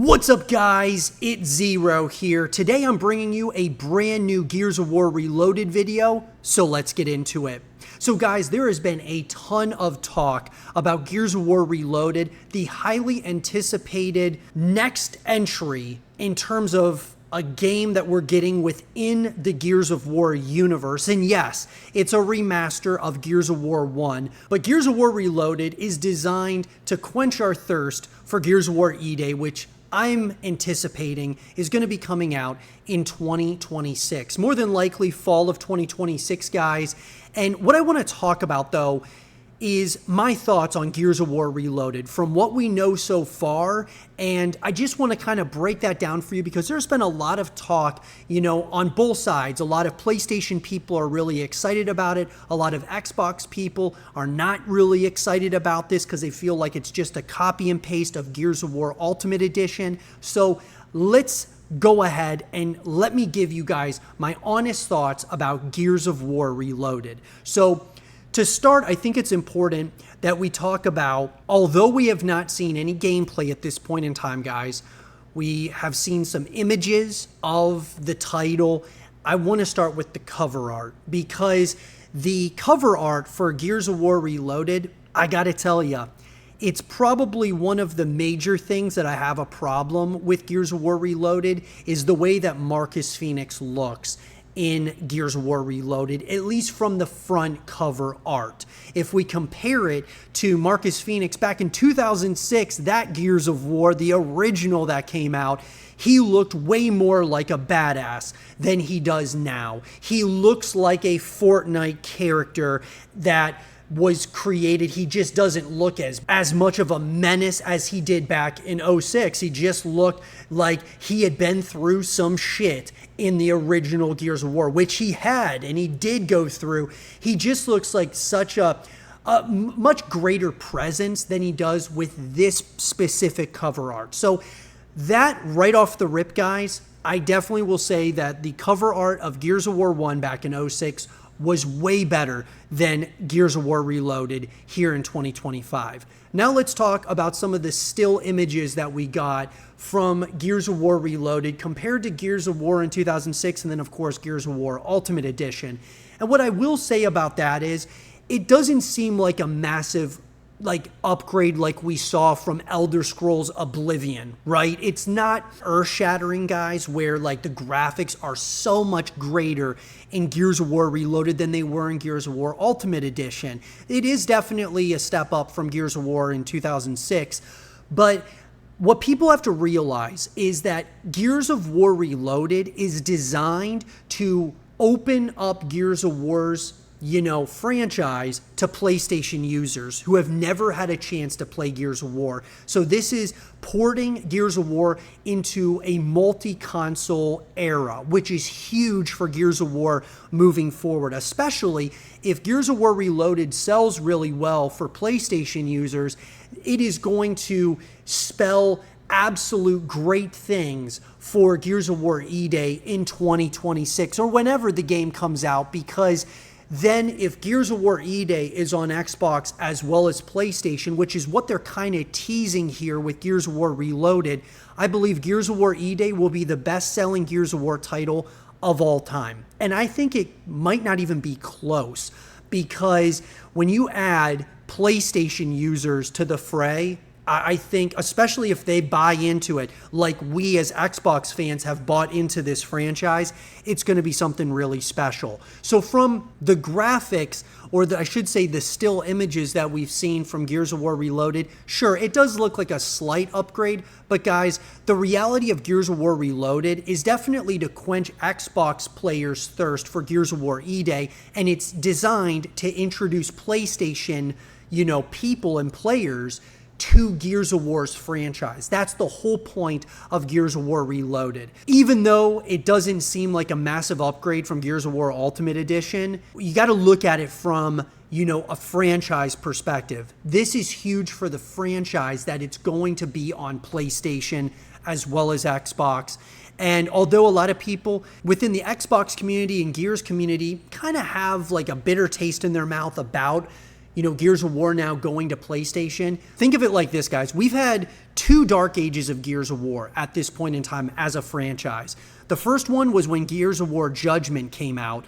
What's up, guys? It's Zero here. Today I'm bringing you a brand new Gears of War Reloaded video, so let's get into it. So guys, there has been a ton of talk about Gears of War Reloaded, the highly anticipated next entry in terms of a game that we're getting within the Gears of War universe. And yes, it's a remaster of Gears of War 1, but Gears of War Reloaded is designed to quench our thirst for Gears of War E-Day, which I'm anticipating is going to be coming out in 2026, more than likely fall of 2026, guys. And what I want to talk about, though, is my thoughts on Gears of War Reloaded from what we know so far. And I just want to kind of break that down for you because there's been a lot of talk, on both sides. A lot of PlayStation people are really excited about it. A lot of Xbox people are not really excited about this because they feel like it's just a copy and paste of Gears of War Ultimate Edition. So let's go ahead and let me give you guys my honest thoughts about Gears of War Reloaded. So to start, I think it's important that we talk about, although we have not seen any gameplay at this point in time, guys, we have seen some images of the title. I want to start with the cover art because the cover art for Gears of War Reloaded, I got to tell you, it's probably one of the major things that I have a problem with Gears of War Reloaded is the way that Marcus Fenix looks in Gears of War Reloaded, at least from the front cover art. If we compare it to Marcus Fenix back in 2006, that Gears of War, the original that came out, he looked way more like a badass than he does now. He looks like a Fortnite character that was created. He just doesn't look as much of a menace as he did back in 06. He just looked like he had been through some shit in the original Gears of War, which he had, and he did go through. He just looks like such a much greater presence than he does with this specific cover art. So that right off the rip, guys, I definitely will say that the cover art of Gears of War 1 back in 06 was way better than Gears of War Reloaded here in 2025. Now let's talk about some of the still images that we got from Gears of War Reloaded compared to Gears of War in 2006 and then, of course, Gears of War Ultimate Edition. And what I will say about that is it doesn't seem like a massive upgrade like we saw from Elder Scrolls Oblivion, right? It's not earth-shattering, guys, where the graphics are so much greater in Gears of War Reloaded than they were in Gears of War Ultimate Edition. It is definitely a step up from Gears of War in 2006, but what people have to realize is that Gears of War Reloaded is designed to open up Gears of War's franchise to PlayStation users who have never had a chance to play Gears of War. So this is porting Gears of War into a multi-console era, which is huge for Gears of War moving forward, especially if Gears of War Reloaded sells really well for PlayStation users. It is going to spell absolute great things for Gears of War E-Day in 2026 or whenever the game comes out, because then if Gears of War E-Day is on Xbox as well as PlayStation, which is what they're kind of teasing here with Gears of War Reloaded, I believe Gears of War E-Day will be the best-selling Gears of War title of all time. And I think it might not even be close, because when you add PlayStation users to the fray, I think, especially if they buy into it, like we as Xbox fans have bought into this franchise, it's going to be something really special. So from the graphics, or I should say the still images that we've seen from Gears of War Reloaded, sure, it does look like a slight upgrade, but guys, the reality of Gears of War Reloaded is definitely to quench Xbox players' thirst for Gears of War E-Day, and it's designed to introduce PlayStation, people and players to Gears of War's franchise. That's the whole point of Gears of War Reloaded. Even though it doesn't seem like a massive upgrade from Gears of War Ultimate Edition, you got to look at it from, a franchise perspective. This is huge for the franchise that it's going to be on PlayStation as well as Xbox. And although a lot of people within the Xbox community and Gears community kind of have a bitter taste in their mouth about Gears of War now going to PlayStation. Think of it like this, guys. We've had 2 dark ages of Gears of War at this point in time as a franchise. The first one was when Gears of War Judgment came out.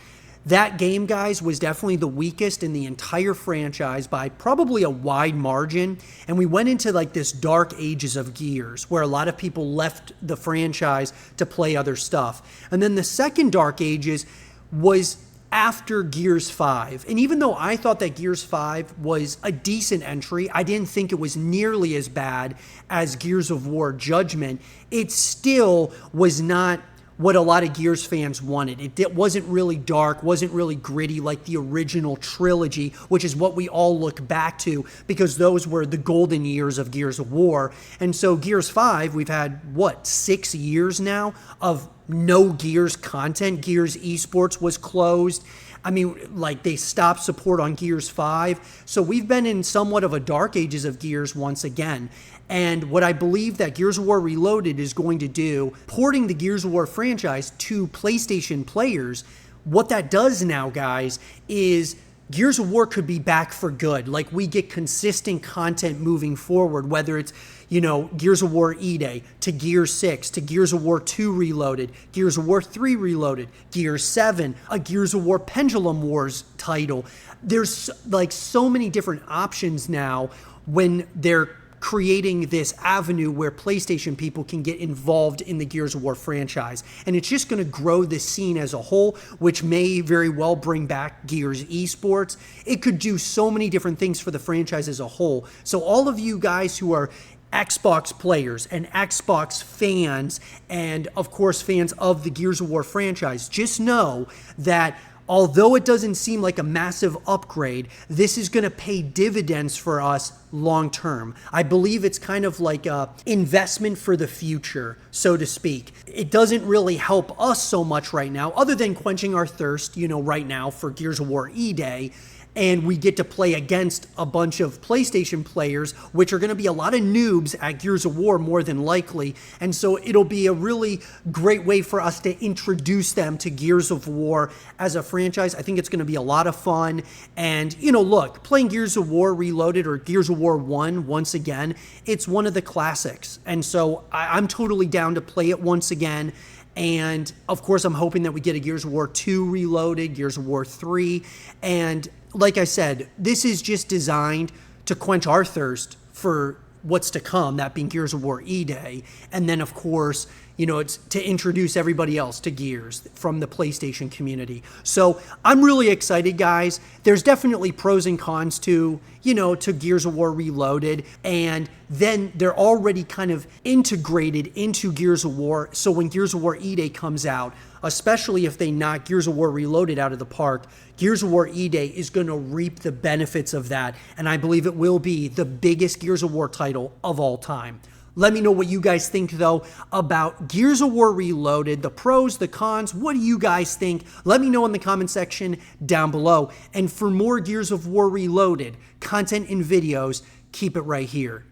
That game, guys, was definitely the weakest in the entire franchise by probably a wide margin. And we went into like this dark ages of Gears where a lot of people left the franchise to play other stuff. And then the second dark ages was after Gears 5. And even though I thought that Gears 5 was a decent entry, I didn't think it was nearly as bad as Gears of War Judgment. It still was not what a lot of Gears fans wanted. It wasn't really dark, wasn't really gritty like the original trilogy, which is what we all look back to because those were the golden years of Gears of War. And so Gears 5, we've had, 6 years now of no Gears content. Gears Esports was closed. I mean, like they stopped support on Gears 5. So we've been in somewhat of a dark ages of Gears once again. And what I believe that Gears of War Reloaded is going to do, porting the Gears of War franchise to PlayStation players, what that does now, guys, is Gears of War could be back for good. Like we get consistent content moving forward, whether it's, Gears of War E-Day to Gears 6 to Gears of War 2 Reloaded, Gears of War 3 Reloaded, Gears 7, a Gears of War Pendulum Wars title. There's like so many different options now when they're creating this avenue where PlayStation people can get involved in the Gears of War franchise. And it's just going to grow the scene as a whole, which may very well bring back Gears Esports. It could do so many different things for the franchise as a whole. So all of you guys who are Xbox players and Xbox fans, and of course fans of the Gears of War franchise, just know that although it doesn't seem like a massive upgrade, this is going to pay dividends for us long term. I believe it's kind of like an investment for the future, so to speak. It doesn't really help us so much right now, other than quenching our thirst, right now for Gears of War E-Day. And we get to play against a bunch of PlayStation players, which are going to be a lot of noobs at Gears of War more than likely. And so it'll be a really great way for us to introduce them to Gears of War as a franchise. I think it's going to be a lot of fun. And, look, playing Gears of War Reloaded or Gears of War 1 once again, it's one of the classics. And so I'm totally down to play it once again. And of course, I'm hoping that we get a Gears of War 2 Reloaded, Gears of War 3. And like I said, this is just designed to quench our thirst for what's to come, that being Gears of War E-Day. And then, of course, it's to introduce everybody else to Gears from the PlayStation community. So I'm really excited, guys. There's definitely pros and cons to Gears of War Reloaded. And then they're already kind of integrated into Gears of War. So when Gears of War E-Day comes out, especially if they knock Gears of War Reloaded out of the park, Gears of War E-Day is going to reap the benefits of that. And I believe it will be the biggest Gears of War title of all time. Let me know what you guys think, though, about Gears of War Reloaded, the pros, the cons. What do you guys think? Let me know in the comment section down below. And for more Gears of War Reloaded content and videos, keep it right here.